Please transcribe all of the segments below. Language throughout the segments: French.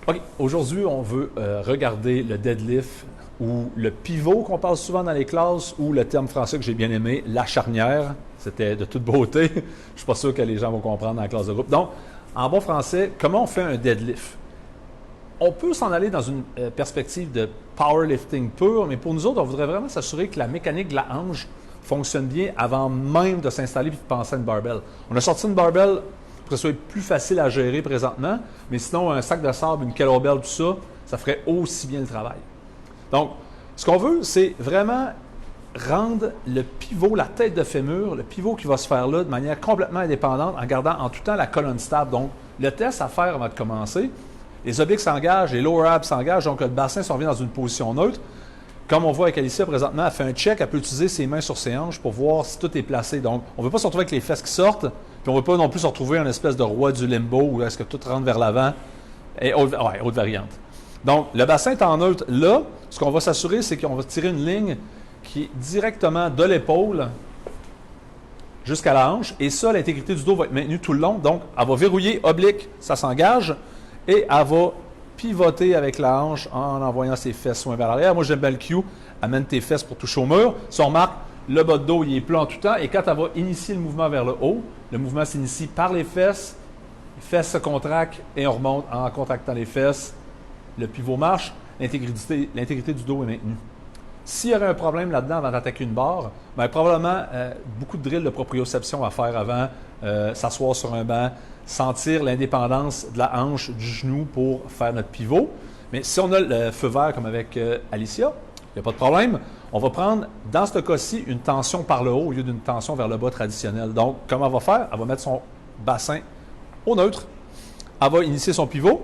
OK, aujourd'hui, on veut regarder le deadlift ou le pivot qu'on parle souvent dans les classes ou le terme français que j'ai bien aimé, la charnière. C'était de toute beauté. Je ne suis pas sûr que les gens vont comprendre dans la classe de groupe. Donc, en bon français, comment on fait un deadlift? On peut s'en aller dans une perspective de powerlifting pur, mais pour nous autres, on voudrait vraiment s'assurer que la mécanique de la hanche fonctionne bien avant même de s'installer et de penser à une barbell. On a sorti une barbell pour que ce soit plus facile à gérer présentement, mais sinon, un sac de sable, une kettlebell, tout ça, ça ferait aussi bien le travail. Donc, ce qu'on veut, c'est vraiment rendre le pivot, la tête de fémur, le pivot qui va se faire là de manière complètement indépendante en gardant en tout temps la colonne stable. Donc, le test à faire avant de commencer, les obliques s'engagent, les lower abs s'engagent, donc le bassin se revient dans une position neutre. Comme on voit avec Alicia présentement, elle fait un check, elle peut utiliser ses mains sur ses hanches pour voir si tout est placé. Donc, on ne veut pas se retrouver avec les fesses qui sortent, puis on ne veut pas non plus se retrouver en espèce de roi du limbo où est-ce que tout rentre vers l'avant. Et autre variante. Donc, le bassin est en neutre là. Ce qu'on va s'assurer, c'est qu'on va tirer une ligne qui est directement de l'épaule jusqu'à la hanche. Et ça, l'intégrité du dos va être maintenue tout le long. Donc, elle va verrouiller oblique, ça s'engage, et elle va pivoter avec la hanche en envoyant ses fesses soin vers l'arrière. Moi, j'aime bien le cue. Amène tes fesses pour toucher au mur. Si on remarque, le bas de dos, il est plat en tout temps. Et quand elle va initier le mouvement vers le haut, le mouvement s'initie par les fesses. Les fesses se contractent et on remonte en contractant les fesses. Le pivot marche. L'intégrité du dos est maintenue. S'il y aurait un problème là-dedans avant d'attaquer une barre, bien, probablement beaucoup de drills de proprioception à faire avant, s'asseoir sur un banc, sentir l'indépendance de la hanche, du genou pour faire notre pivot. Mais si on a le feu vert comme avec Alicia, il n'y a pas de problème. On va prendre, dans ce cas-ci, une tension par le haut au lieu d'une tension vers le bas traditionnelle. Donc, comment elle va faire? Elle va mettre son bassin au neutre. Elle va initier son pivot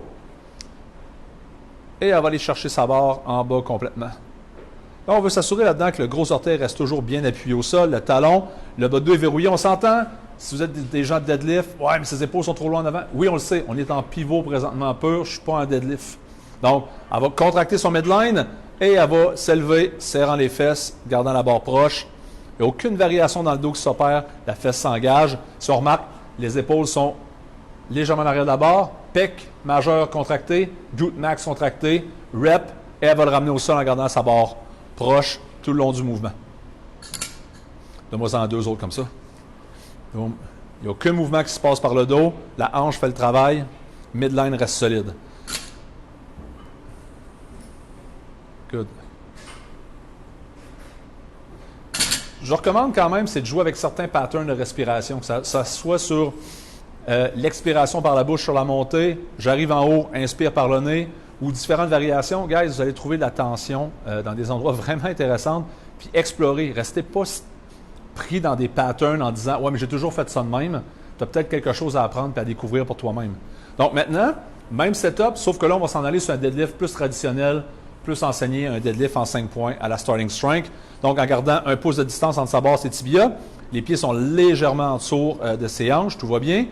et elle va aller chercher sa barre en bas complètement. Là, on veut s'assurer là-dedans que le gros orteil reste toujours bien appuyé au sol, le talon, le bas de dos est verrouillé. On s'entend? Si vous êtes des gens de deadlift, ouais, mais ses épaules sont trop loin en avant. Oui, on le sait, on est en pivot présentement pur, je ne suis pas en deadlift. Donc, elle va contracter son midline et elle va s'élever, serrant les fesses, gardant la barre proche. Il n'y a aucune variation dans le dos qui s'opère, la fesse s'engage. Si on remarque, les épaules sont légèrement en arrière de la barre, pec majeur contracté, glute max contracté, rep, et elle va le ramener au sol en gardant sa barre proche tout le long du mouvement. Donne-moi-en deux autres comme ça. Boom. Il n'y a aucun mouvement qui se passe par le dos. La hanche fait le travail. Midline reste solide. Good. Je recommande quand même, c'est de jouer avec certains patterns de respiration. Que ça soit sur l'expiration par la bouche sur la montée, j'arrive en haut, inspire par le nez, ou différentes variations. Guys, vous allez trouver de la tension dans des endroits vraiment intéressants. Puis explorer. Restez pas pris dans des patterns en disant « Ouais, mais j'ai toujours fait ça de même. » Tu as peut-être quelque chose à apprendre et à découvrir pour toi-même. Donc maintenant, même setup, sauf que là, on va s'en aller sur un deadlift plus traditionnel, plus enseigner un deadlift en 5 points à la starting strength. Donc en gardant un pouce de distance entre sa barre et ses tibias. Les pieds sont légèrement en dessous de ses hanches, tout va bien.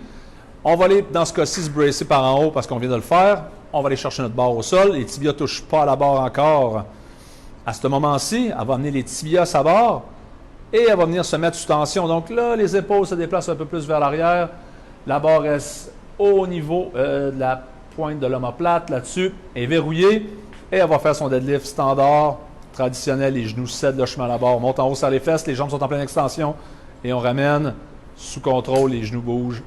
On va aller, dans ce cas-ci, se bracer par en haut parce qu'on vient de le faire. On va aller chercher notre barre au sol. Les tibias ne touchent pas à la barre encore. À ce moment-ci, elle va amener les tibias à sa barre et elle va venir se mettre sous tension. Donc là, les épaules se déplacent un peu plus vers l'arrière. La barre reste au niveau de la pointe de l'omoplate, là-dessus, est verrouillée. Et elle va faire son deadlift standard, traditionnel. Les genoux cèdent le chemin à la barre. On monte en haut sur les fesses, les jambes sont en pleine extension. Et on ramène sous contrôle, les genoux bougent.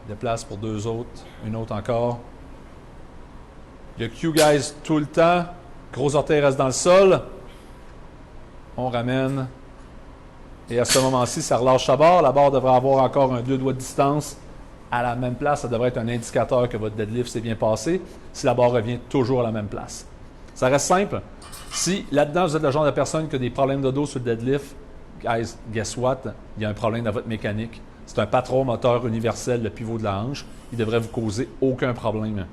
Déplace pour deux autres, une autre encore. Le cue, guys, tout le temps. Gros orteil reste dans le sol. On ramène. Et à ce moment-ci, ça relâche sa barre. La barre devrait avoir encore un 2 doigts de distance à la même place. Ça devrait être un indicateur que votre deadlift s'est bien passé. Si la barre revient toujours à la même place. Ça reste simple. Si là-dedans, vous êtes le genre de personne qui a des problèmes de dos sur le deadlift, guys, guess what? Il y a un problème dans votre mécanique. C'est un patron moteur universel, le pivot de la hanche. Il ne devrait vous causer aucun problème.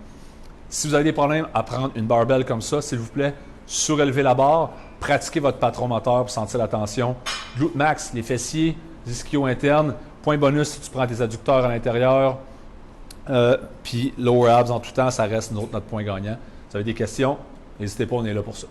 Si vous avez des problèmes à prendre une barbell comme ça, s'il vous plaît, surélevez la barre, pratiquez votre patron moteur pour sentir la tension. Glute max, les fessiers, les ischios internes. Point bonus si tu prends tes adducteurs à l'intérieur. Puis lower abs en tout temps, ça reste notre point gagnant. Si vous avez des questions, n'hésitez pas, on est là pour ça.